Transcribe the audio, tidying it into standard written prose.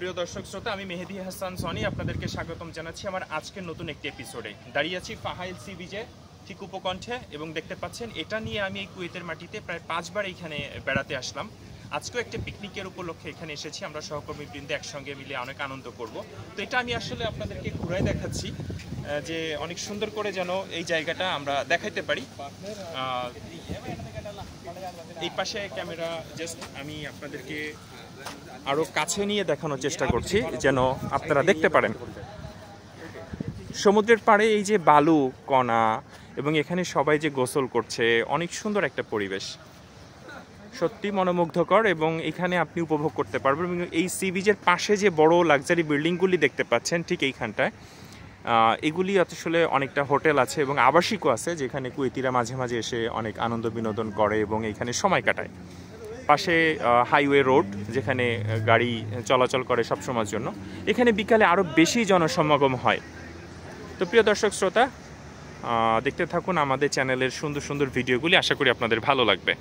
প্রিয় দর্শক শ্রোতা, আমি মেহেদি হাসান সনি আপনাদেরকে স্বাগতম জানাচ্ছি আমার আজকের নতুন একটি এপিসোডে। দাঁড়িয়ে আছি ফাহাইল সি বিচে ঠিক উপকণ্ঠে এবং দেখতে পাচ্ছেন এটা নিয়ে আমি এই কুয়েতের মাটিতে প্রায় 5 বার এখানে বেড়াতে আসলাম। আজকেও একটা পিকনিকের উপলক্ষে এখানে এসেছি, আমরা সহকর্মীবৃন্দে একসঙ্গে মিলে অনেক আনন্দ করব। তো এটা আমি আসলে আপনাদেরকে ঘুরাই দেখাচ্ছি যে অনেক সুন্দর করে যেন এই জায়গাটা আমরা দেখাইতে পারি। এই পাশে ক্যামেরা জাস্ট আমি আপনাদেরকে আরো কাছে নিয়ে দেখানোর চেষ্টা করছি যেন আপনারা দেখতে পারেন। সমুদ্রের পাড়ে এই যে বালু কণা এবং এখানে সবাই যে গোসল করছে, অনেক সুন্দর একটা পরিবেশ, সত্যি মনোমুগ্ধকর এবং এখানে আপনি উপভোগ করতে পারবেন। এবং এই সি বিচের পাশে যে বড় লাক্সারি বিল্ডিংগুলি দেখতে পাচ্ছেন ঠিক এইখানটায়, এগুলি আসলে অনেকটা হোটেল আছে এবং আবাসিকও আছে যেখানে কুয়েতিরা মাঝে মাঝে এসে অনেক আনন্দ বিনোদন করে এবং এখানে সময় কাটায়। পাশে হাইওয়ে রোড যেখানে গাড়ি চলাচল করে সবসময়ের জন্য। এখানে বিকালে আরও বেশি জনসমাগম হয়। তো প্রিয় দর্শক শ্রোতা, দেখতে থাকুন আমাদের চ্যানেলের সুন্দর সুন্দর ভিডিওগুলি, আশা করি আপনাদের ভালো লাগবে।